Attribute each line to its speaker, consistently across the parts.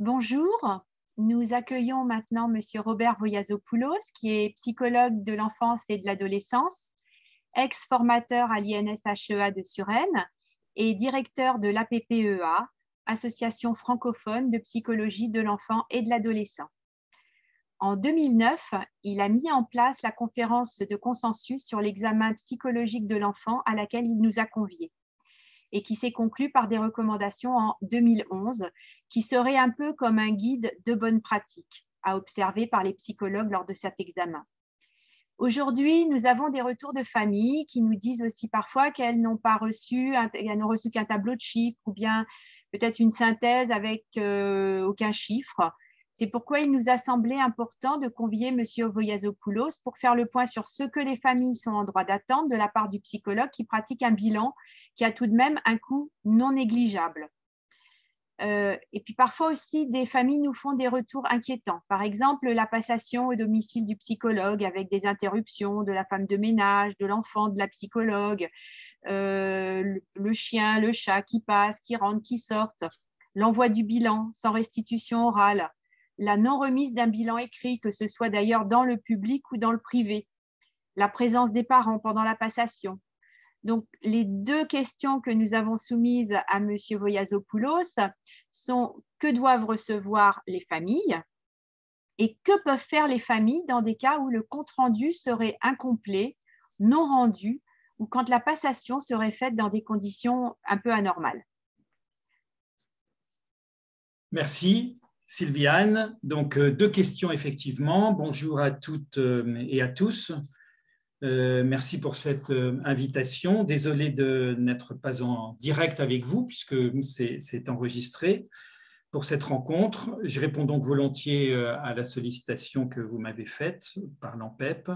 Speaker 1: Bonjour, nous accueillons maintenant Monsieur Robert Voiazopoulos, qui est psychologue de l'enfance et de l'adolescence, ex-formateur à l'INSHEA de Suresnes et directeur de l'APPEA, Association francophone de psychologie de l'enfant et de l'adolescent. En 2009, il a mis en place la conférence de consensus sur l'examen psychologique de l'enfant à laquelle il nous a conviés, et qui s'est conclue par des recommandations en 2011, qui seraient un peu comme un guide de bonnes pratiques à observer par les psychologues lors de cet examen. Aujourd'hui, nous avons des retours de familles qui nous disent aussi parfois qu'elles n'ont reçu qu'un tableau de chiffres ou bien peut-être une synthèse avec aucun chiffre. C'est pourquoi il nous a semblé important de convier M. Voiazopoulos pour faire le point sur ce que les familles sont en droit d'attendre de la part du psychologue qui pratique un bilan qui a tout de même un coût non négligeable. Et puis parfois aussi, des familles nous font des retours inquiétants. Par exemple, la passation au domicile du psychologue avec des interruptions de la femme de ménage, de l'enfant, de la psychologue, le chien, le chat qui passent, qui rentrent, qui sortent, l'envoi du bilan sans restitution orale, la non-remise d'un bilan écrit, que ce soit d'ailleurs dans le public ou dans le privé, la présence des parents pendant la passation. Donc, les deux questions que nous avons soumises à M. Voiazopoulos sont: que doivent recevoir les familles et que peuvent faire les familles dans des cas où le compte-rendu serait incomplet, non rendu, ou quand la passation serait faite dans des conditions un peu anormales.
Speaker 2: Merci Sylviane. Donc, deux questions effectivement. Bonjour à toutes et à tous. Merci pour cette invitation. Désolé de n'être pas en direct avec vous puisque c'est enregistré pour cette rencontre. Je réponds donc volontiers à la sollicitation que vous m'avez faite par l'ANPEP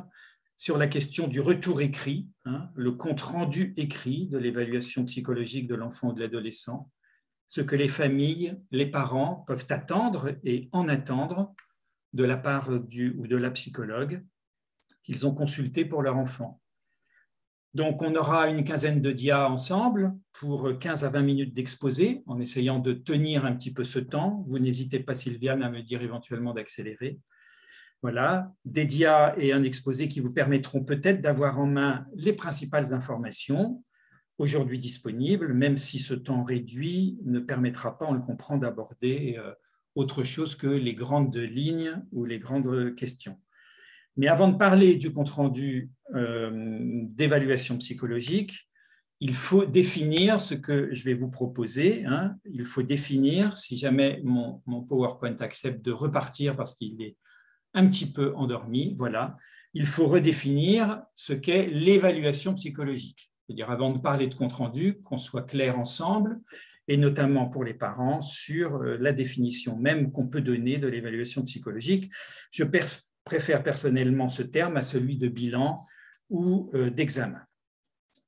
Speaker 2: sur la question du retour écrit, le compte-rendu écrit de l'évaluation psychologique de l'enfant ou de l'adolescent, ce que les familles, les parents peuvent attendre et en attendre de la part du ou de la psychologue qu'ils ont consulté pour leur enfant. Donc, on aura une quinzaine de dias ensemble pour 15 à 20 minutes d'exposé, en essayant de tenir un petit peu ce temps. Vous n'hésitez pas, Sylviane, à me dire éventuellement d'accélérer. Voilà, des dias et un exposé qui vous permettront peut-être d'avoir en main les principales informations aujourd'hui disponibles, même si ce temps réduit ne permettra pas, on le comprend, d'aborder autre chose que les grandes lignes ou les grandes questions. Mais avant de parler du compte-rendu d'évaluation psychologique, il faut définir ce que je vais vous proposer. Il faut définir, si jamais mon PowerPoint accepte de repartir parce qu'il est un petit peu endormi, voilà, il faut redéfinir ce qu'est l'évaluation psychologique. C'est-à-dire, avant de parler de compte-rendu, qu'on soit clair ensemble, et notamment pour les parents, sur la définition même qu'on peut donner de l'évaluation psychologique. Je préfère personnellement ce terme à celui de bilan ou d'examen.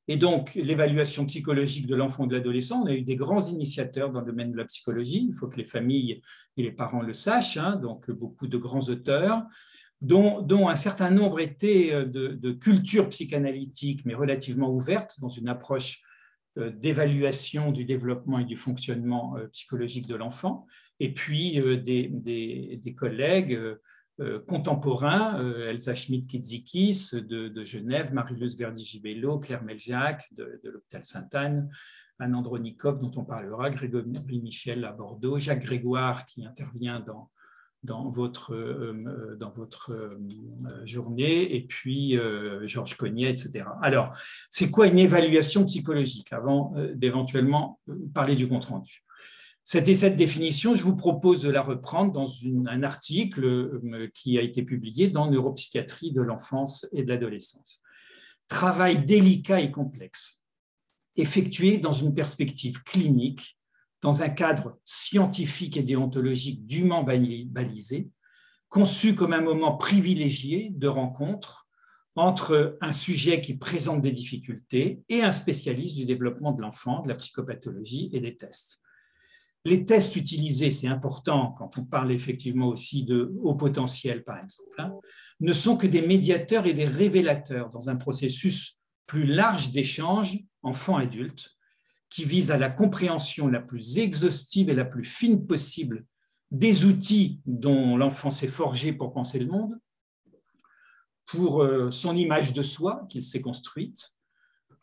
Speaker 2: Et donc, l'évaluation psychologique de l'enfant ou de l'adolescent, on a eu des grands initiateurs dans le domaine de la psychologie, il faut que les familles et les parents le sachent, donc beaucoup de grands auteurs, dont un certain nombre étaient de culture psychanalytique, mais relativement ouverte, dans une approche d'évaluation du développement et du fonctionnement psychologique de l'enfant, et puis des collègues contemporains, Elsa Schmidt-Kitzikis de Genève, Marie-Luce Verdi-Gibello, Claire Meljac de l'hôpital Sainte-Anne, Anne Andronikov, dont on parlera, Grégory Michel à Bordeaux, Jacques Grégoire qui intervient dans votre journée, et puis Georges Cognet, etc. Alors, c'est quoi une évaluation psychologique avant d'éventuellement parler du compte-rendu? Cette définition, je vous propose de la reprendre dans un article qui a été publié dans Neuropsychiatrie de l'enfance et de l'adolescence. Travail délicat et complexe, effectué dans une perspective clinique, dans un cadre scientifique et déontologique dûment balisé, conçu comme un moment privilégié de rencontre entre un sujet qui présente des difficultés et un spécialiste du développement de l'enfant, de la psychopathologie et des tests. Les tests utilisés, c'est important quand on parle effectivement aussi de haut potentiel, par exemple, ne sont que des médiateurs et des révélateurs dans un processus plus large d'échange enfant-adulte qui vise à la compréhension la plus exhaustive et la plus fine possible des outils dont l'enfant s'est forgé pour penser le monde, pour son image de soi qu'il s'est construite,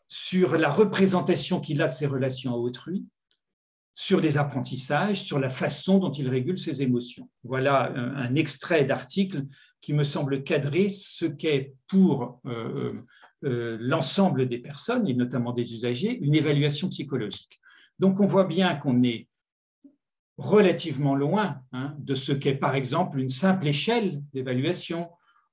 Speaker 2: sur la représentation qu'il a de ses relations à autrui, sur les apprentissages, sur la façon dont il régule ses émotions. Voilà un extrait d'article qui me semble cadrer ce qu'est pour l'ensemble des personnes, et notamment des usagers, une évaluation psychologique. Donc on voit bien qu'on est relativement loin de ce qu'est par exemple une simple échelle d'évaluation.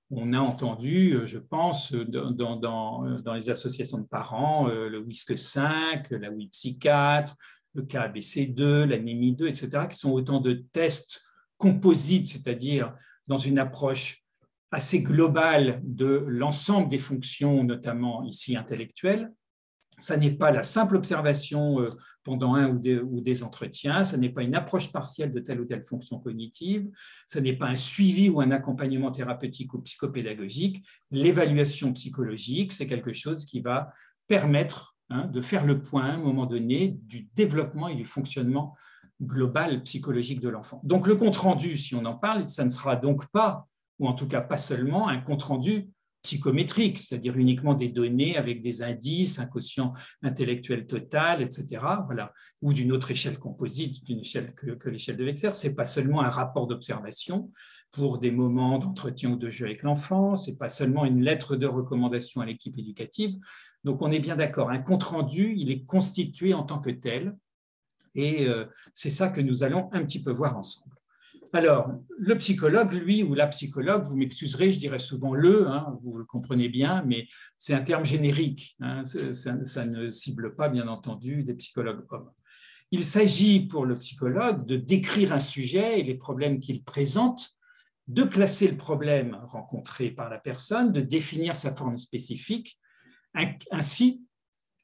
Speaker 2: On a entendu, je pense, dans les associations de parents, le WISC 5, la WIPSI 4, le KBC2, l'anémie 2, etc., qui sont autant de tests composites, c'est-à-dire dans une approche assez globale de l'ensemble des fonctions, notamment ici intellectuelles. Ça n'est pas la simple observation pendant un ou des entretiens, ça n'est pas une approche partielle de telle ou telle fonction cognitive, ça n'est pas un suivi ou un accompagnement thérapeutique ou psychopédagogique. L'évaluation psychologique, c'est quelque chose qui va permettre de faire le point à un moment donné du développement et du fonctionnement global psychologique de l'enfant. Donc le compte-rendu, si on en parle, ça ne sera donc pas, ou en tout cas pas seulement, un compte-rendu psychométrique, c'est-à-dire uniquement des données avec des indices, un quotient intellectuel total, etc., voilà, ou d'une autre échelle composite, d'une échelle que l'échelle de Wechsler. Ce n'est pas seulement un rapport d'observation pour des moments d'entretien ou de jeu avec l'enfant, ce n'est pas seulement une lettre de recommandation à l'équipe éducative. Donc on est bien d'accord, un compte-rendu, il est constitué en tant que tel, et c'est ça que nous allons un petit peu voir ensemble. Alors, le psychologue, lui, ou la psychologue, vous m'excuserez, je dirais souvent vous le comprenez bien, mais c'est un terme générique, ça ne cible pas, bien entendu, des psychologues hommes. Il s'agit pour le psychologue de décrire un sujet et les problèmes qu'il présente, de classer le problème rencontré par la personne, de définir sa forme spécifique, ainsi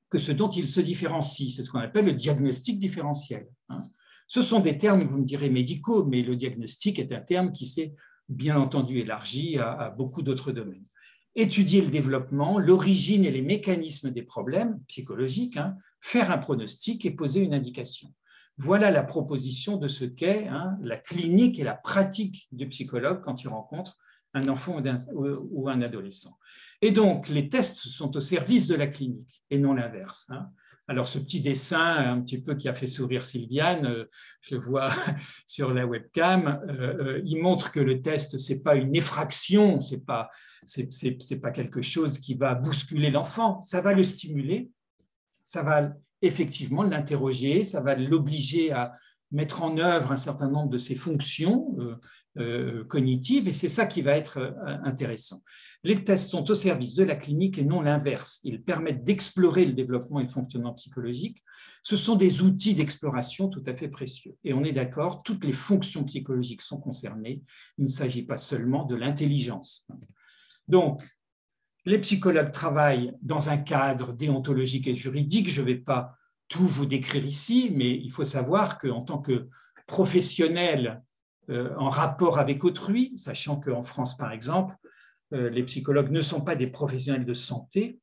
Speaker 2: que ce dont il se différencie. C'est ce qu'on appelle le diagnostic différentiel. Ce sont des termes, vous me direz, médicaux, mais le diagnostic est un terme qui s'est bien entendu élargi à beaucoup d'autres domaines. Étudier le développement, l'origine et les mécanismes des problèmes psychologiques, faire un pronostic et poser une indication. Voilà la proposition de ce qu'est la clinique et la pratique du psychologue quand il rencontre un enfant ou un adolescent. Et donc, les tests sont au service de la clinique et non l'inverse. Alors, ce petit dessin un petit peu qui a fait sourire Sylviane, je le vois sur la webcam, il montre que le test, ce n'est pas une effraction, ce n'est pas quelque chose qui va bousculer l'enfant, ça va le stimuler, ça va effectivement l'interroger, ça va l'obliger à mettre en œuvre un certain nombre de ses fonctions cognitives, et c'est ça qui va être intéressant. Les tests sont au service de la clinique et non l'inverse. Ils permettent d'explorer le développement et le fonctionnement psychologique. Ce sont des outils d'exploration tout à fait précieux. Et on est d'accord, toutes les fonctions psychologiques sont concernées. Il ne s'agit pas seulement de l'intelligence. Donc, les psychologues travaillent dans un cadre déontologique et juridique. Je ne vais pas tout vous décrire ici, mais il faut savoir qu'en tant que professionnel en rapport avec autrui, sachant qu'en France, par exemple, les psychologues ne sont pas des professionnels de santé,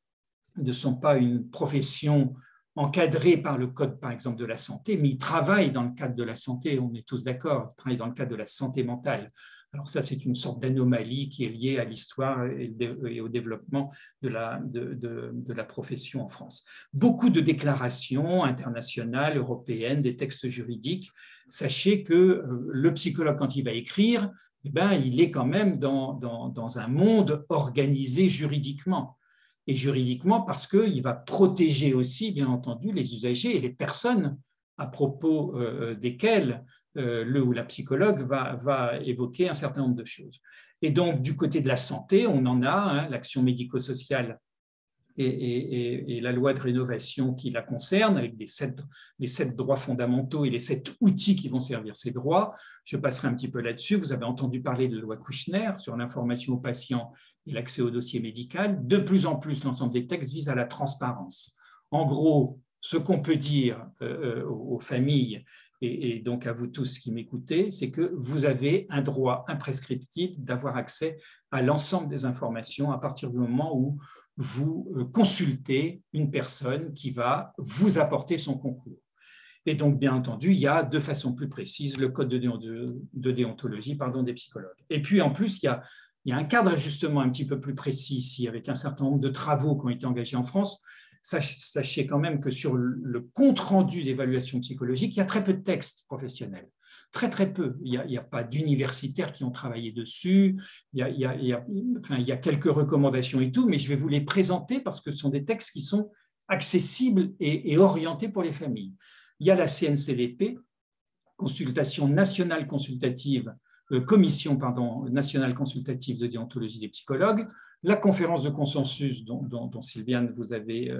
Speaker 2: ne sont pas une profession encadrée par le code, par exemple, de la santé, mais ils travaillent dans le cadre de la santé, on est tous d'accord, ils travaillent dans le cadre de la santé mentale. Alors ça, c'est une sorte d'anomalie qui est liée à l'histoire et au développement de la profession en France. Beaucoup de déclarations internationales, européennes, des textes juridiques. Sachez que le psychologue, quand il va écrire, il est quand même dans un monde organisé juridiquement. Et juridiquement parce qu'il va protéger aussi, bien entendu, les usagers et les personnes à propos desquelles le ou la psychologue va évoquer un certain nombre de choses. Et donc, du côté de la santé, on en a l'action médico-sociale et la loi de rénovation qui la concerne, avec les 7 droits fondamentaux et les 7 outils qui vont servir ces droits. Je passerai un petit peu là-dessus. Vous avez entendu parler de la loi Kouchner sur l'information aux patients et l'accès au dossier médical. De plus en plus, l'ensemble des textes visent à la transparence. En gros, ce qu'on peut dire aux familles, et donc à vous tous qui m'écoutez, c'est que vous avez un droit imprescriptible d'avoir accès à l'ensemble des informations à partir du moment où vous consultez une personne qui va vous apporter son concours. Et donc, bien entendu, il y a de façon plus précise le code de déontologie des psychologues. Et puis, en plus, il y a un cadre justement un petit peu plus précis ici, avec un certain nombre de travaux qui ont été engagés en France. Sachez quand même que sur le compte-rendu d'évaluation psychologique, il y a très peu de textes professionnels. Très, très peu. Il n'y a pas d'universitaires qui ont travaillé dessus. Il y a quelques recommandations et tout, mais je vais vous les présenter parce que ce sont des textes qui sont accessibles et orientés pour les familles. Il y a la CNCDP, Consultation nationale consultative, Commission nationale consultative de déontologie des psychologues, la conférence de consensus dont Sylviane, vous avez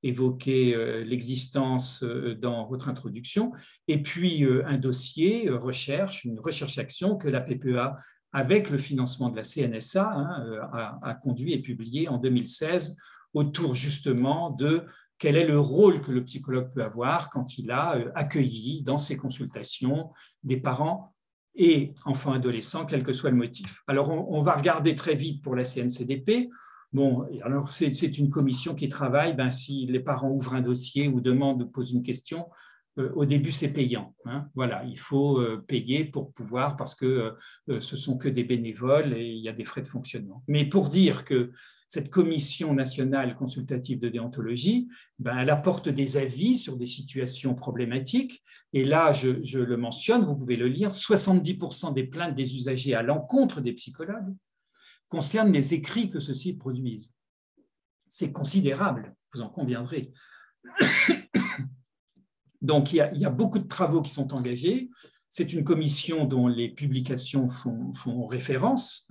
Speaker 2: évoqué l'existence dans votre introduction, et puis un dossier une recherche-action que la PPEA, avec le financement de la CNSA, a conduit et publié en 2016 autour justement de quel est le rôle que le psychologue peut avoir quand il a accueilli dans ses consultations des parents et enfants adolescents, quel que soit le motif. Alors, on va regarder très vite pour la CNCDP. Bon, alors c'est une commission qui travaille, si les parents ouvrent un dossier ou posent une question, au début, c'est payant. Voilà, il faut payer pour pouvoir, parce que ce sont que des bénévoles et il y a des frais de fonctionnement. Mais pour dire que cette commission nationale consultative de déontologie, elle apporte des avis sur des situations problématiques. Et là, je le mentionne, vous pouvez le lire, 70% des plaintes des usagers à l'encontre des psychologues concernent les écrits que ceux-ci produisent. C'est considérable, vous en conviendrez. Donc, il y a beaucoup de travaux qui sont engagés. C'est une commission dont les publications font référence,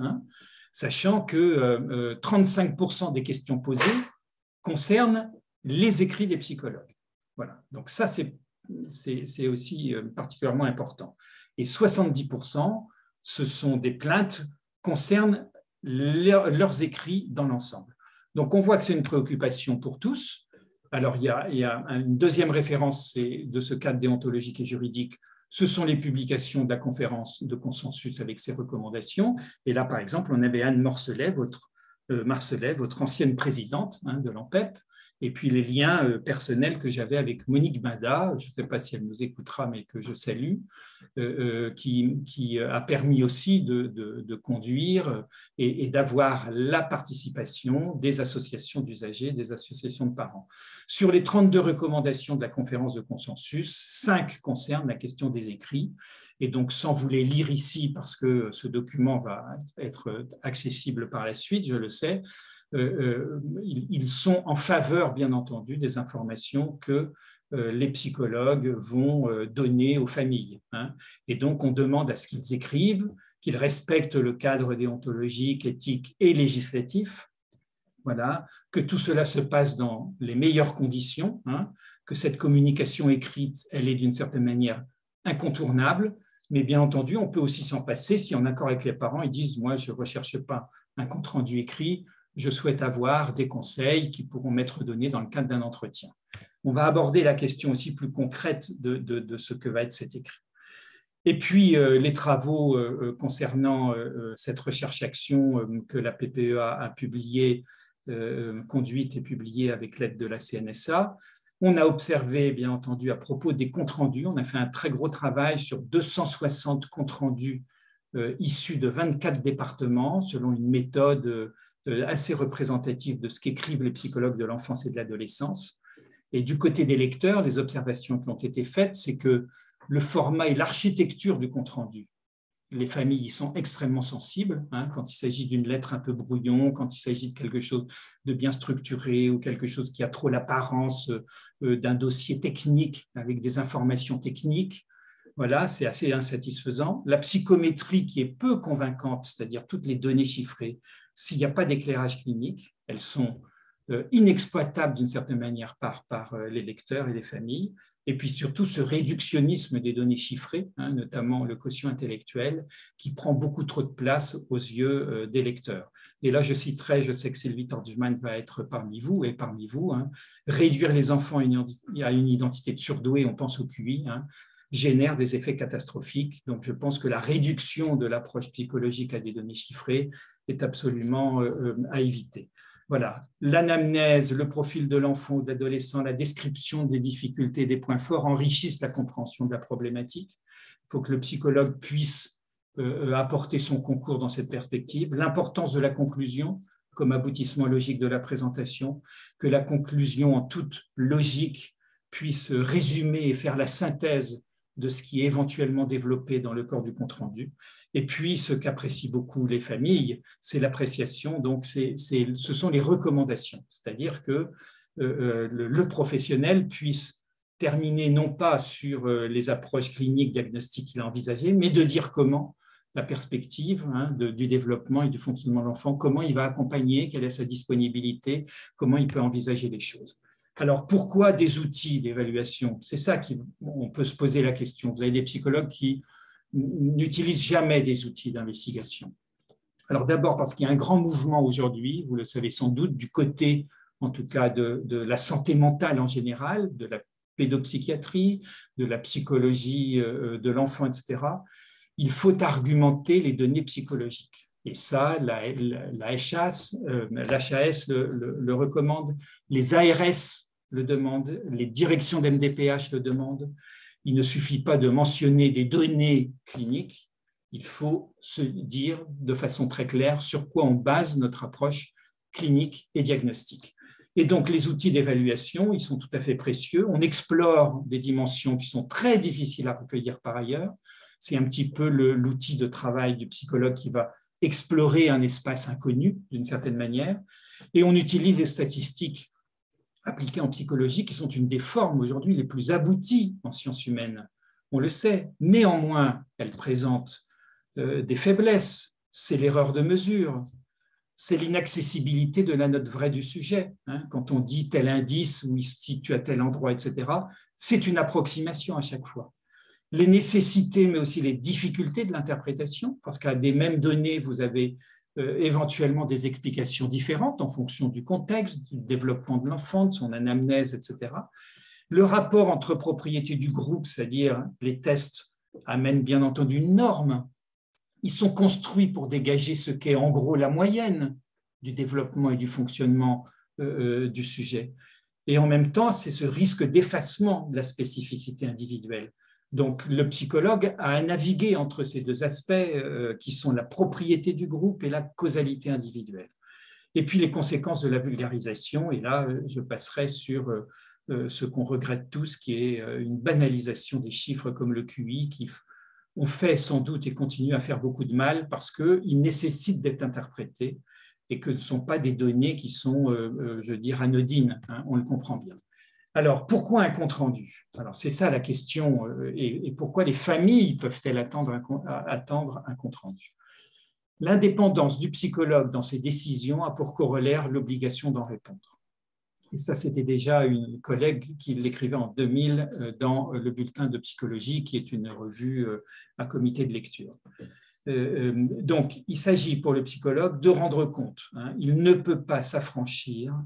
Speaker 2: sachant que 35% des questions posées concernent les écrits des psychologues. Voilà. Donc ça, c'est aussi particulièrement important. Et 70%, ce sont des plaintes concernent leurs écrits dans l'ensemble. Donc on voit que c'est une préoccupation pour tous. Alors il y a une deuxième référence de ce cadre déontologique et juridique. Ce sont les publications de la conférence de consensus avec ses recommandations. Et là, par exemple, on avait Anne Marcelet, votre ancienne présidente de l'ANPEP, et puis les liens personnels que j'avais avec Monique Binda, je ne sais pas si elle nous écoutera, mais que je salue, qui a permis aussi de conduire et d'avoir la participation des associations d'usagers, des associations de parents. Sur les 32 recommandations de la conférence de consensus, 5 concernent la question des écrits. Et donc, sans vous les lire ici, parce que ce document va être accessible par la suite, je le sais, ils sont en faveur, bien entendu, des informations que les psychologues vont donner aux familles. Et donc, on demande à ce qu'ils écrivent, qu'ils respectent le cadre déontologique, éthique et législatif. Voilà, que tout cela se passe dans les meilleures conditions, que cette communication écrite, elle est d'une certaine manière incontournable, mais bien entendu, on peut aussi s'en passer si en accord avec les parents, ils disent « moi, je ne recherche pas un compte-rendu écrit, je souhaite avoir des conseils qui pourront m'être donnés dans le cadre d'un entretien. » On va aborder la question aussi plus concrète de ce que va être cet écrit. Et puis, les travaux concernant cette recherche-action que la PPEA a publiée, conduite et publiée avec l'aide de la CNSA. On a observé, bien entendu, à propos des comptes rendus, on a fait un très gros travail sur 260 comptes rendus issus de 24 départements, selon une méthode assez représentative de ce qu'écrivent les psychologues de l'enfance et de l'adolescence. Et du côté des lecteurs, les observations qui ont été faites, c'est que le format et l'architecture du compte-rendu, les familles y sont extrêmement sensibles, quand il s'agit d'une lettre un peu brouillon, quand il s'agit de quelque chose de bien structuré ou quelque chose qui a trop l'apparence d'un dossier technique avec des informations techniques. Voilà, c'est assez insatisfaisant. La psychométrie qui est peu convaincante, c'est-à-dire toutes les données chiffrées, s'il n'y a pas d'éclairage clinique, elles sont inexploitables d'une certaine manière par les lecteurs et les familles. Et puis surtout ce réductionnisme des données chiffrées, notamment le quotient intellectuel, qui prend beaucoup trop de place aux yeux des lecteurs. Et là, je citerai, je sais que Sylvie Tordjman va être parmi vous, réduire les enfants à une identité de surdoué, on pense au QI, génère des effets catastrophiques. Donc, je pense que la réduction de l'approche psychologique à des données chiffrées est absolument à éviter. Voilà, l'anamnèse, le profil de l'enfant ou de l'adolescent, la description des difficultés et des points forts enrichissent la compréhension de la problématique. Il faut que le psychologue puisse apporter son concours dans cette perspective. L'importance de la conclusion comme aboutissement logique de la présentation, que la conclusion en toute logique puisse résumer et faire la synthèse de ce qui est éventuellement développé dans le corps du compte-rendu. Et puis, ce qu'apprécient beaucoup les familles, c'est l'appréciation, donc ce sont les recommandations, c'est-à-dire que le professionnel puisse terminer non pas sur les approches cliniques, diagnostiques qu'il a envisagées, mais de dire comment la perspective du développement et du fonctionnement de l'enfant, comment il va accompagner, quelle est sa disponibilité, comment il peut envisager les choses. Alors, pourquoi des outils d'évaluation? C'est ça qu'on peut se poser la question. Vous avez des psychologues qui n'utilisent jamais des outils d'investigation. Alors, d'abord parce qu'il y a un grand mouvement aujourd'hui, vous le savez sans doute, du côté, en tout cas, de la santé mentale en général, de la pédopsychiatrie, de la psychologie de l'enfant, etc. Il faut argumenter les données psychologiques. Et ça, la HAS, l'HAS le recommande, les ARS le demandent, les directions d'MDPH le demandent. Il ne suffit pas de mentionner des données cliniques, il faut se dire de façon très claire sur quoi on base notre approche clinique et diagnostique. Et donc, les outils d'évaluation, ils sont tout à fait précieux. On explore des dimensions qui sont très difficiles à recueillir par ailleurs. C'est un petit peu l'outil de travail du psychologue qui va explorer un espace inconnu, d'une certaine manière. Et on utilise des statistiques appliquées en psychologie qui sont une des formes aujourd'hui les plus abouties en sciences humaines. On le sait. Néanmoins, elles présentent des faiblesses. C'est l'erreur de mesure. C'est l'inaccessibilité de la note vraie du sujet. Quand on dit tel indice ou il se situe à tel endroit, etc., c'est une approximation à chaque fois. Les nécessités, mais aussi les difficultés de l'interprétation, parce qu'à des mêmes données, vous avez éventuellement des explications différentes en fonction du contexte, du développement de l'enfant, de son anamnèse, etc. Le rapport entre propriété du groupe, c'est-à-dire les tests, amènent bien entendu une norme. Ils sont construits pour dégager ce qu'est en gros la moyenne du développement et du fonctionnement du sujet. Et en même temps, c'est ce risque d'effacement de la spécificité individuelle. Donc, le psychologue a navigué entre ces deux aspects qui sont la propriété du groupe et la causalité individuelle. Et puis, les conséquences de la vulgarisation, et là, je passerai sur ce qu'on regrette tous, qui est une banalisation des chiffres comme le QI, qui ont fait sans doute et continuent à faire beaucoup de mal parce qu'ils nécessitent d'être interprétés et que ce ne sont pas des données qui sont, je veux dire, anodines, on le comprend bien. Alors, pourquoi un compte-rendu? Alors, c'est ça la question, et pourquoi les familles peuvent-elles attendre un compte-rendu? L'indépendance du psychologue dans ses décisions a pour corollaire l'obligation d'en répondre. Et ça, c'était déjà une collègue qui l'écrivait en 2000 dans le Bulletin de psychologie, qui est une revue à comité de lecture. Donc, il s'agit pour le psychologue de rendre compte. Il ne peut pas s'affranchir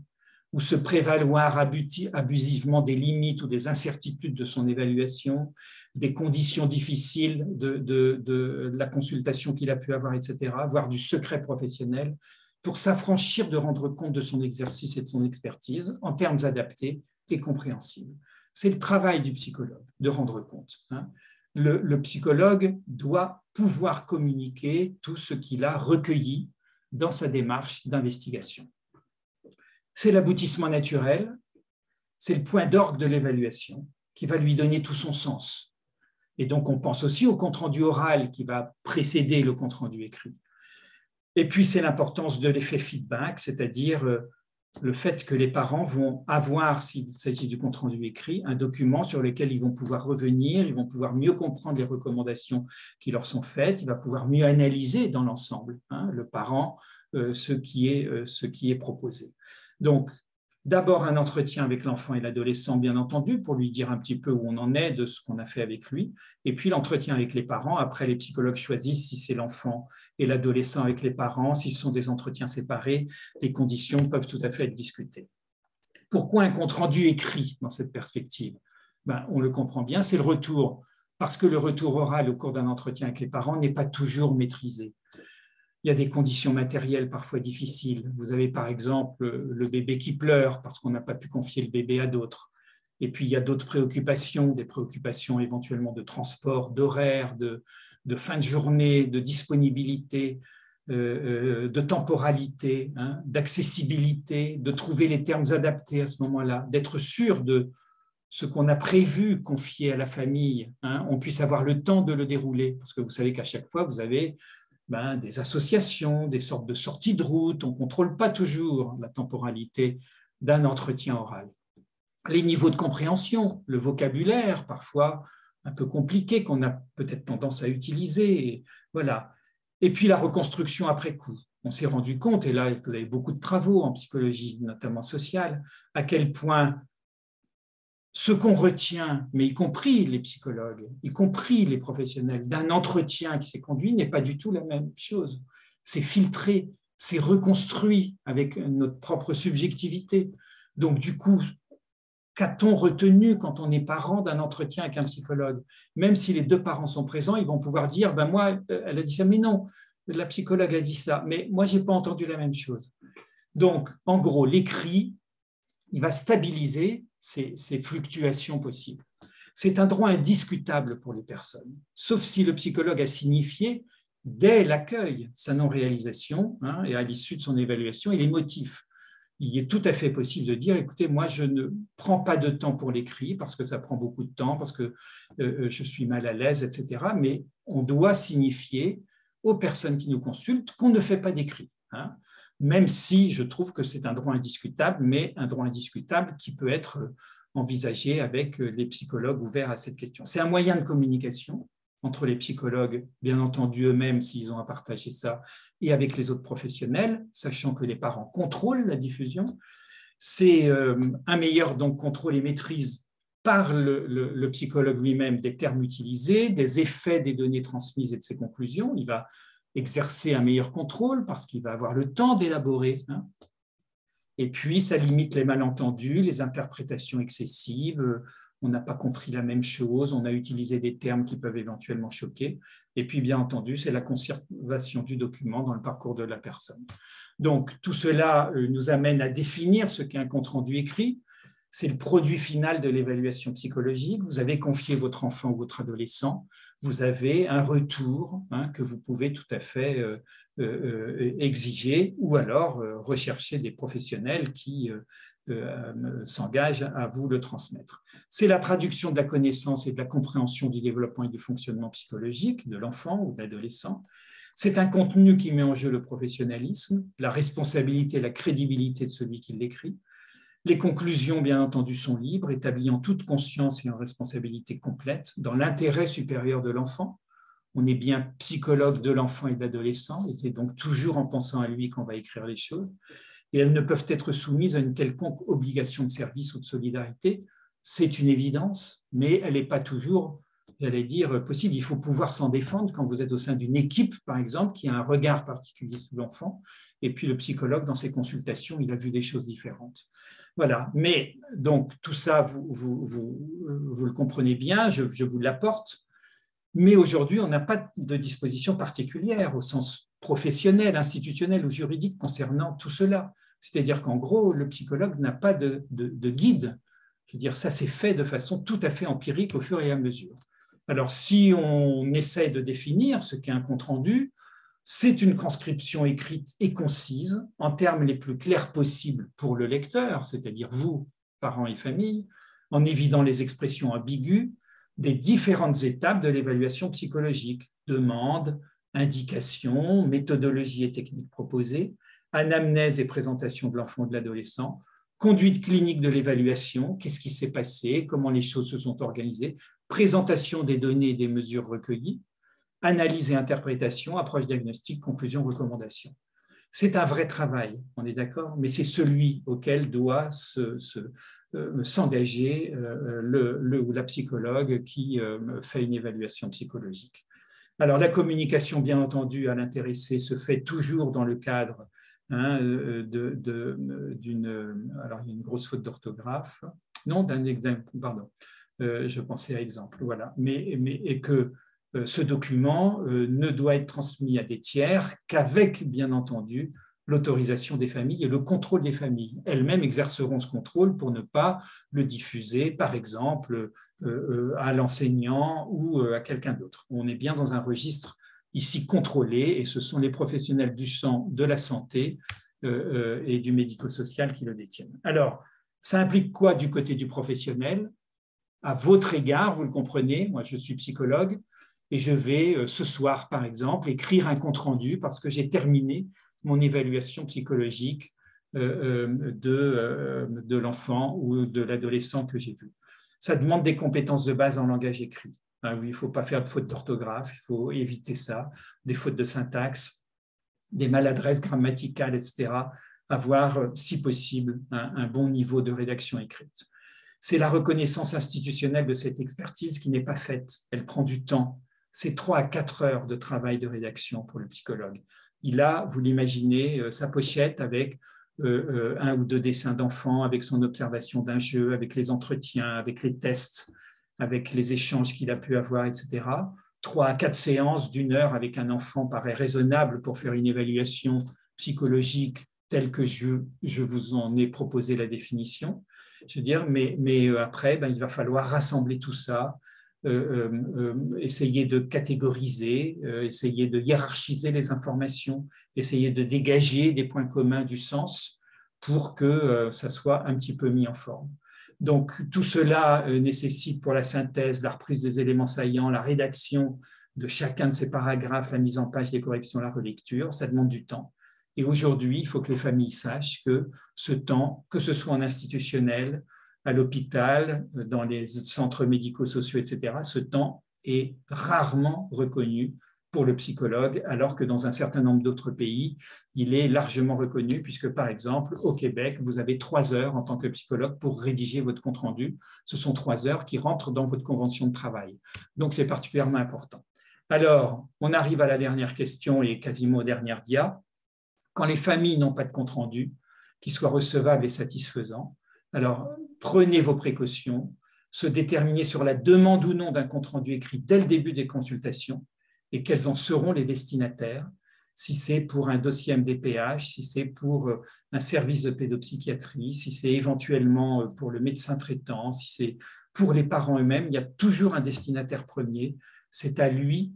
Speaker 2: ou se prévaloir abusivement des limites ou des incertitudes de son évaluation, des conditions difficiles de la consultation qu'il a pu avoir, etc., voire du secret professionnel, pour s'affranchir de rendre compte de son exercice et de son expertise en termes adaptés et compréhensibles. C'est le travail du psychologue de rendre compte. Le psychologue doit pouvoir communiquer tout ce qu'il a recueilli dans sa démarche d'investigation. C'est l'aboutissement naturel, c'est le point d'orgue de l'évaluation qui va lui donner tout son sens. Et donc, on pense aussi au compte-rendu oral qui va précéder le compte-rendu écrit. Et puis, c'est l'importance de l'effet feedback, c'est-à-dire le fait que les parents vont avoir, s'il s'agit du compte-rendu écrit, un document sur lequel ils vont pouvoir revenir, ils vont pouvoir mieux comprendre les recommandations qui leur sont faites, il va pouvoir mieux analyser dans l'ensemble, le parent, ce qui est proposé. Donc, d'abord un entretien avec l'enfant et l'adolescent, bien entendu, pour lui dire un petit peu où on en est de ce qu'on a fait avec lui, et puis l'entretien avec les parents. Après, les psychologues choisissent si c'est l'enfant et l'adolescent avec les parents, s'ils sont des entretiens séparés, les conditions peuvent tout à fait être discutées. Pourquoi un compte-rendu écrit dans cette perspective? On le comprend bien, c'est le retour, parce que le retour oral au cours d'un entretien avec les parents n'est pas toujours maîtrisé. Il y a des conditions matérielles parfois difficiles. Vous avez par exemple le bébé qui pleure parce qu'on n'a pas pu confier le bébé à d'autres. Et puis, il y a d'autres préoccupations, des préoccupations éventuellement de transport, d'horaire, de fin de journée, de disponibilité, de temporalité, hein, d'accessibilité, de trouver les termes adaptés à ce moment-là, d'être sûr de ce qu'on a prévu confier à la famille, hein, on puisse avoir le temps de le dérouler. Parce que vous savez qu'à chaque fois, vous avez des associations, des sortes de sorties de route, on ne contrôle pas toujours la temporalité d'un entretien oral. Les niveaux de compréhension, le vocabulaire, parfois un peu compliqué, qu'on a peut-être tendance à utiliser. Voilà. Et puis la reconstruction après coup. On s'est rendu compte, et là, vous avez beaucoup de travaux en psychologie, notamment sociale, à quel point ce qu'on retient, mais y compris les psychologues, y compris les professionnels, d'un entretien qui s'est conduit n'est pas du tout la même chose. C'est filtré, c'est reconstruit avec notre propre subjectivité. Donc, du coup, qu'a-t-on retenu quand on est parent d'un entretien avec un psychologue? Même si les deux parents sont présents, ils vont pouvoir dire, ben moi, elle a dit ça, mais non, la psychologue a dit ça, mais moi, je n'ai pas entendu la même chose. Donc, en gros, l'écrit, il va stabiliser ces fluctuations possibles. C'est un droit indiscutable pour les personnes, sauf si le psychologue a signifié dès l'accueil sa non-réalisation, hein, et à l'issue de son évaluation et les motifs. Il est tout à fait possible de dire, écoutez, moi, je ne prends pas de temps pour l'écrit parce que ça prend beaucoup de temps, parce que je suis mal à l'aise, etc. Mais on doit signifier aux personnes qui nous consultent qu'on ne fait pas d'écrit, hein, même si je trouve que c'est un droit indiscutable, mais un droit indiscutable qui peut être envisagé avec les psychologues ouverts à cette question. C'est un moyen de communication entre les psychologues, bien entendu eux-mêmes s'ils ont à partager ça, et avec les autres professionnels, sachant que les parents contrôlent la diffusion. C'est un meilleur donc, contrôle et maîtrise par le psychologue lui-même des termes utilisés, des effets des données transmises et de ses conclusions. Il va exercer un meilleur contrôle parce qu'il va avoir le temps d'élaborer. Hein. Et puis, ça limite les malentendus, les interprétations excessives. On n'a pas compris la même chose, on a utilisé des termes qui peuvent éventuellement choquer. Et puis, bien entendu, c'est la conservation du document dans le parcours de la personne. Donc, tout cela nous amène à définir ce qu'est un compte-rendu écrit. C'est le produit final de l'évaluation psychologique. Vous avez confié votre enfant ou votre adolescent, vous avez un retour, hein, que vous pouvez tout à fait exiger ou alors rechercher des professionnels qui s'engagent à vous le transmettre. C'est la traduction de la connaissance et de la compréhension du développement et du fonctionnement psychologique de l'enfant ou de l'adolescent. C'est un contenu qui met en jeu le professionnalisme, la responsabilité et la crédibilité de celui qui l'écrit. Les conclusions, bien entendu, sont libres, établies en toute conscience et en responsabilité complète, dans l'intérêt supérieur de l'enfant. On est bien psychologue de l'enfant et de l'adolescent, et c'est donc toujours en pensant à lui qu'on va écrire les choses. Et elles ne peuvent être soumises à une quelconque obligation de service ou de solidarité. C'est une évidence, mais elle n'est pas toujours, j'allais dire, possible. Il faut pouvoir s'en défendre quand vous êtes au sein d'une équipe, par exemple, qui a un regard particulier sur l'enfant, et puis le psychologue, dans ses consultations, il a vu des choses différentes. Voilà, mais donc tout ça, vous le comprenez bien, je vous l'apporte, mais aujourd'hui, on n'a pas de disposition particulière au sens professionnel, institutionnel ou juridique concernant tout cela. C'est-à-dire qu'en gros, le psychologue n'a pas de guide. Je veux dire, ça s'est fait de façon tout à fait empirique au fur et à mesure. Alors, si on essaie de définir ce qu'est un compte-rendu, c'est une transcription écrite et concise, en termes les plus clairs possibles pour le lecteur, c'est-à-dire vous, parents et famille, en évitant les expressions ambiguës des différentes étapes de l'évaluation psychologique, demande, indication, méthodologie et techniques proposées, anamnèse et présentation de l'enfant ou de l'adolescent, conduite clinique de l'évaluation, qu'est-ce qui s'est passé, comment les choses se sont organisées, présentation des données et des mesures recueillies, analyse et interprétation, approche diagnostique, conclusion, recommandation. C'est un vrai travail, on est d'accord, mais c'est celui auquel doit s'engager le ou la psychologue qui fait une évaluation psychologique. Alors, la communication, bien entendu, à l'intéressé se fait toujours dans le cadre d'une... Alors, il y a une grosse faute d'orthographe. Non, pardon, je pensais à exemple, voilà. Et que ce document ne doit être transmis à des tiers qu'avec, bien entendu, l'autorisation des familles et le contrôle des familles. Elles-mêmes exerceront ce contrôle pour ne pas le diffuser, par exemple, à l'enseignant ou à quelqu'un d'autre. On est bien dans un registre ici contrôlé et ce sont les professionnels du sang, de la santé et du médico-social qui le détiennent. Alors, ça implique quoi du côté du professionnel? À votre égard, vous le comprenez, moi je suis psychologue et je vais ce soir, par exemple, écrire un compte-rendu parce que j'ai terminé mon évaluation psychologique de l'enfant ou de l'adolescent que j'ai vu. Ça demande des compétences de base en langage écrit. Oui, il ne faut pas faire de fautes d'orthographe, il faut éviter ça, des fautes de syntaxe, des maladresses grammaticales, etc. Avoir, si possible, un bon niveau de rédaction écrite. C'est la reconnaissance institutionnelle de cette expertise qui n'est pas faite. Elle prend du temps. C'est 3 à 4 heures de travail de rédaction pour le psychologue. Il a, vous l'imaginez, sa pochette avec 1 ou 2 dessins d'enfants, avec son observation d'un jeu, avec les entretiens, avec les tests, avec les échanges qu'il a pu avoir, etc. 3 à 4 séances d'1 heure avec un enfant paraît raisonnable pour faire une évaluation psychologique telle que je vous en ai proposé la définition. Je veux dire, mais après, il va falloir rassembler tout ça, essayer de catégoriser, essayer de hiérarchiser les informations, essayer de dégager des points communs du sens pour que ça soit un petit peu mis en forme. Donc, tout cela nécessite pour la synthèse, la reprise des éléments saillants, la rédaction de chacun de ces paragraphes, la mise en page, les corrections, la relecture, ça demande du temps. Et aujourd'hui, il faut que les familles sachent que ce temps, que ce soit en institutionnel, à l'hôpital, dans les centres médico-sociaux, etc., ce temps est rarement reconnu pour le psychologue, alors que dans un certain nombre d'autres pays, il est largement reconnu, puisque par exemple, au Québec, vous avez 3 heures en tant que psychologue pour rédiger votre compte-rendu. Ce sont 3 heures qui rentrent dans votre convention de travail. Donc, c'est particulièrement important. Alors, on arrive à la dernière question et quasiment aux dernières dias. Quand les familles n'ont pas de compte-rendu qui soit recevable et satisfaisant, alors prenez vos précautions, se déterminer sur la demande ou non d'un compte-rendu écrit dès le début des consultations et quels en seront les destinataires, si c'est pour un dossier MDPH, si c'est pour un service de pédopsychiatrie, si c'est éventuellement pour le médecin traitant, si c'est pour les parents eux-mêmes, il y a toujours un destinataire premier, c'est à lui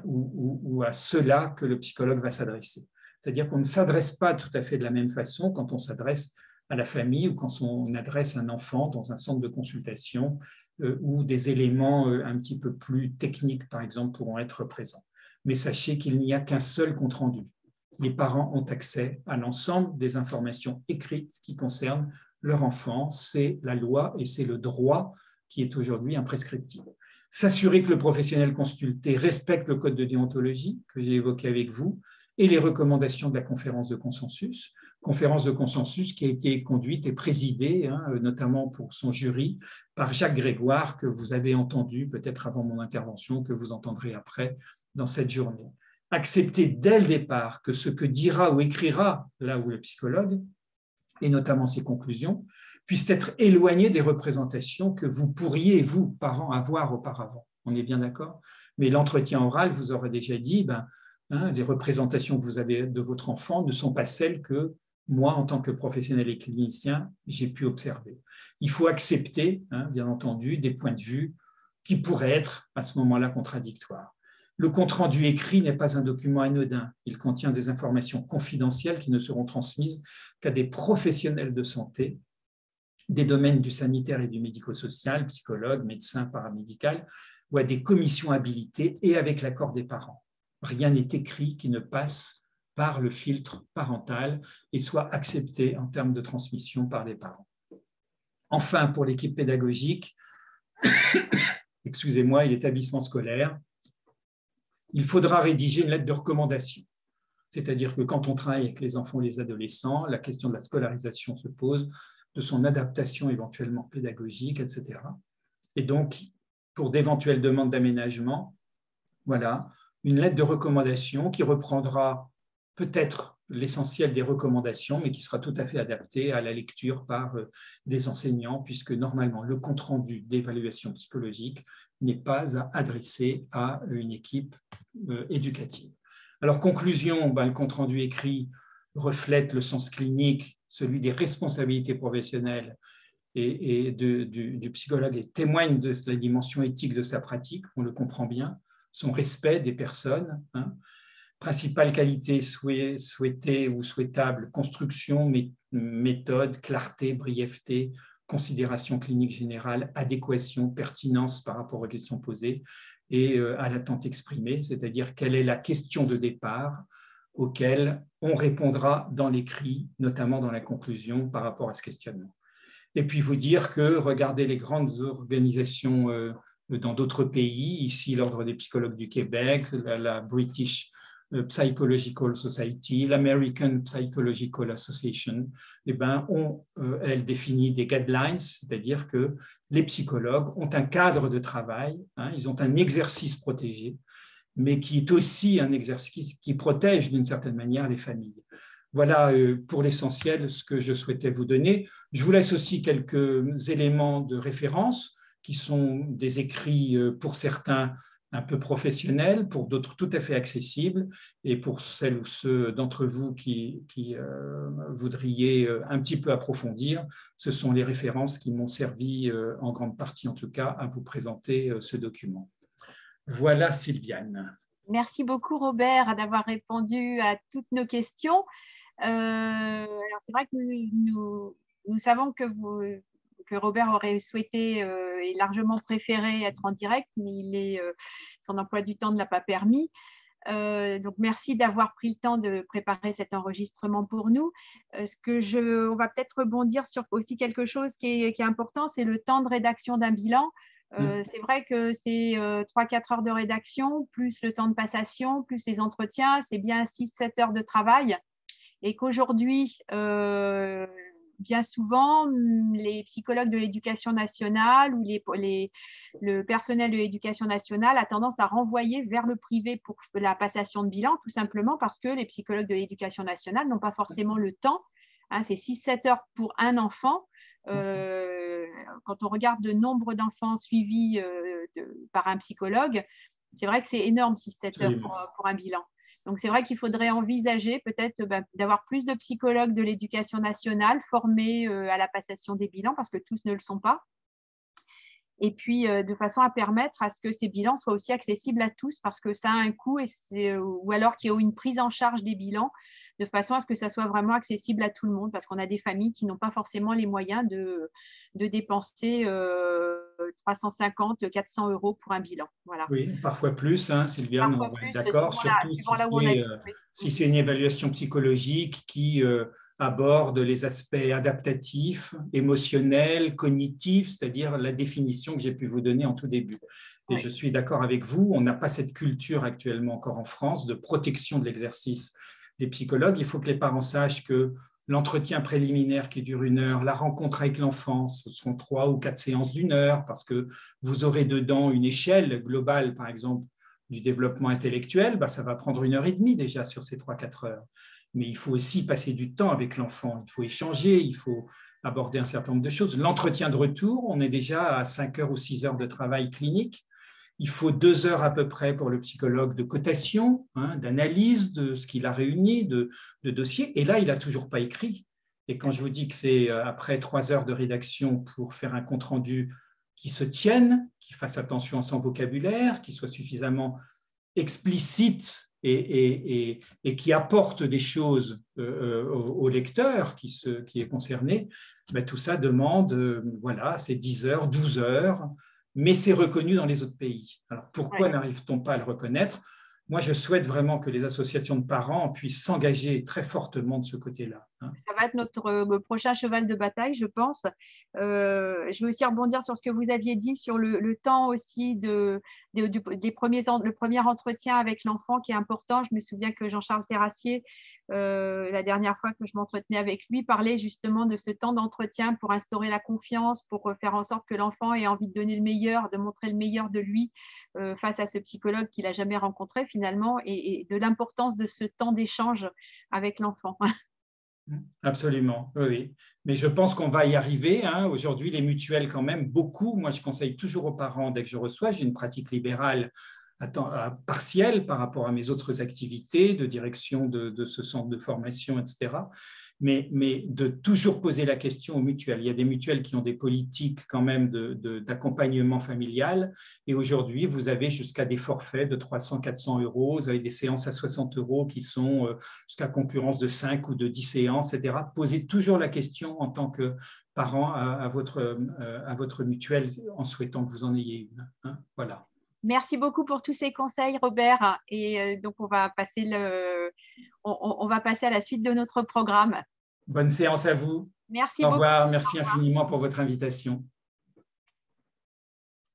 Speaker 2: ou à ceux-là que le psychologue va s'adresser. C'est-à-dire qu'on ne s'adresse pas tout à fait de la même façon quand on s'adresse à la famille ou quand on adresse un enfant dans un centre de consultation où des éléments un petit peu plus techniques, par exemple, pourront être présents. Mais sachez qu'il n'y a qu'un seul compte-rendu. Les parents ont accès à l'ensemble des informations écrites qui concernent leur enfant. C'est la loi et c'est le droit qui est aujourd'hui imprescriptible. S'assurer que le professionnel consulté respecte le code de déontologie que j'ai évoqué avec vous et les recommandations de la conférence de consensus qui a été conduite et présidée, notamment pour son jury, par Jacques Grégoire, que vous avez entendu peut-être avant mon intervention, que vous entendrez après dans cette journée. Accepter dès le départ que ce que dira ou écrira là où le psychologue, et notamment ses conclusions, puissent être éloignées des représentations que vous pourriez, vous, parents, avoir auparavant. On est bien d'accord? Mais l'entretien oral vous aura déjà dit, les représentations que vous avez de votre enfant ne sont pas celles que moi, en tant que professionnel et clinicien, j'ai pu observer. Il faut accepter, bien entendu, des points de vue qui pourraient être à ce moment-là contradictoires. Le compte-rendu écrit n'est pas un document anodin. Il contient des informations confidentielles qui ne seront transmises qu'à des professionnels de santé, des domaines du sanitaire et du médico-social, psychologues, médecins, paramédical, ou à des commissions habilitées et avec l'accord des parents. Rien n'est écrit qui ne passe par le filtre parental et soit accepté en termes de transmission par les parents. Enfin, pour l'équipe pédagogique, excusez-moi, et l'établissement scolaire, il faudra rédiger une lettre de recommandation. C'est-à-dire que quand on travaille avec les enfants et les adolescents, la question de la scolarisation se pose, de son adaptation éventuellement pédagogique, etc. Et donc, pour d'éventuelles demandes d'aménagement, voilà, une lettre de recommandation qui reprendra peut-être l'essentiel des recommandations, mais qui sera tout à fait adaptée à la lecture par des enseignants, puisque normalement, le compte-rendu d'évaluation psychologique n'est pas à adresser à une équipe éducative. Alors, conclusion, le compte-rendu écrit reflète le sens clinique, celui des responsabilités professionnelles et du psychologue, et témoigne de la dimension éthique de sa pratique, on le comprend bien, son respect des personnes. Principale qualité souhaitée ou souhaitable, construction, méthode, clarté, brièveté, considération clinique générale, adéquation, pertinence par rapport aux questions posées et à l'attente exprimée, c'est-à-dire quelle est la question de départ auquel on répondra dans l'écrit, notamment dans la conclusion par rapport à ce questionnement. Et puis vous dire que regardez les grandes organisations dans d'autres pays, ici l'Ordre des psychologues du Québec, la British Psychological Society, l'American Psychological Association, elle définit des guidelines, c'est-à-dire que les psychologues ont un cadre de travail, ils ont un exercice protégé, mais qui est aussi un exercice qui protège d'une certaine manière les familles. Voilà pour l'essentiel ce que je souhaitais vous donner. Je vous laisse aussi quelques éléments de référence qui sont des écrits pour certains un peu professionnels, pour d'autres tout à fait accessibles, et pour celles ou ceux d'entre vous qui voudriez un petit peu approfondir, ce sont les références qui m'ont servi en grande partie en tout cas à vous présenter ce document. Voilà Sylviane.
Speaker 1: Merci beaucoup Robert d'avoir répondu à toutes nos questions. Alors c'est vrai que nous savons que Robert aurait souhaité et largement préféré être en direct, mais son emploi du temps ne l'a pas permis. Donc merci d'avoir pris le temps de préparer cet enregistrement pour nous. On va peut-être rebondir sur aussi quelque chose qui est important, c'est le temps de rédaction d'un bilan. C'est vrai que c'est 3-4 heures de rédaction, plus le temps de passation, plus les entretiens, c'est bien 6-7 heures de travail. Et qu'aujourd'hui, bien souvent, les psychologues de l'éducation nationale ou le personnel de l'éducation nationale a tendance à renvoyer vers le privé pour la passation de bilan, tout simplement parce que les psychologues de l'éducation nationale n'ont pas forcément le temps. C'est 6-7 heures pour un enfant. Quand on regarde le nombre d'enfants suivis par un psychologue, c'est vrai que c'est énorme, 6-7 heures pour un bilan. Donc, c'est vrai qu'il faudrait envisager peut-être d'avoir plus de psychologues de l'éducation nationale formés à la passation des bilans, parce que tous ne le sont pas. Et puis, de façon à permettre à ce que ces bilans soient aussi accessibles à tous, parce que ça a un coût, ou alors qu'il y ait une prise en charge des bilans, de façon à ce que ça soit vraiment accessible à tout le monde, parce qu'on a des familles qui n'ont pas forcément les moyens de dépenser 350, 400 euros pour un bilan. Voilà.
Speaker 2: Oui, parfois plus, Sylviane,
Speaker 1: parfois
Speaker 2: on va
Speaker 1: plus,
Speaker 2: être d'accord, surtout si c'est une évaluation psychologique qui aborde les aspects adaptatifs, émotionnels, cognitifs, c'est-à-dire la définition que j'ai pu vous donner en tout début. Et je suis d'accord avec vous, on n'a pas cette culture actuellement encore en France de protection de l'exercice des psychologues. Il faut que les parents sachent que l'entretien préliminaire qui dure 1 heure, la rencontre avec l'enfant, ce seront 3 ou 4 séances d'1 heure, parce que vous aurez dedans une échelle globale, par exemple, du développement intellectuel, ça va prendre 1h30 déjà sur ces 3-4 heures. Mais il faut aussi passer du temps avec l'enfant, il faut échanger, il faut aborder un certain nombre de choses. L'entretien de retour, on est déjà à 5 heures ou 6 heures de travail clinique. Il faut 2 heures à peu près pour le psychologue de cotation, d'analyse de ce qu'il a réuni, de dossiers. Et là, il n'a toujours pas écrit. Et quand je vous dis que c'est après 3 heures de rédaction pour faire un compte-rendu qui se tienne, qui fasse attention à son vocabulaire, qui soit suffisamment explicite et qui apporte des choses au lecteur qui est concerné, tout ça demande, c'est 10 heures, 12 heures, mais c'est reconnu dans les autres pays. Alors pourquoi n'arrive-t-on pas à le reconnaître ? Moi, je souhaite vraiment que les associations de parents puissent s'engager très fortement de ce côté-là.
Speaker 1: Ça va être notre prochain cheval de bataille, je pense. Je vais aussi rebondir sur ce que vous aviez dit sur le temps aussi le premier entretien avec l'enfant qui est important. Je me souviens que Jean-Charles Terrassier, la dernière fois que je m'entretenais avec lui, parlait justement de ce temps d'entretien pour instaurer la confiance, pour faire en sorte que l'enfant ait envie de donner le meilleur, de montrer le meilleur de lui face à ce psychologue qu'il n'a jamais rencontré finalement, et de l'importance de ce temps d'échange avec l'enfant.
Speaker 2: Absolument, oui, oui. Mais je pense qu'on va y arriver, hein. Aujourd'hui, les mutuelles, quand même, beaucoup. Moi, je conseille toujours aux parents, dès que je reçois, j'ai une pratique libérale partielle par rapport à mes autres activités de direction de ce centre de formation, etc. Mais de toujours poser la question aux mutuelles. Il y a des mutuelles qui ont des politiques quand même d'accompagnement familial. Et aujourd'hui, vous avez jusqu'à des forfaits de 300, 400 euros. Vous avez des séances à 60 euros qui sont jusqu'à concurrence de 5 ou de 10 séances, etc. Posez toujours la question en tant que parent à votre mutuelle en souhaitant que vous en ayez une, hein. Voilà.
Speaker 1: Merci beaucoup pour tous ces conseils, Robert. Et donc, on va passer on va passer à la suite de notre programme.
Speaker 2: Bonne séance à vous.
Speaker 1: Merci
Speaker 2: Au
Speaker 1: beaucoup.
Speaker 2: revoir. Merci infiniment pour votre invitation.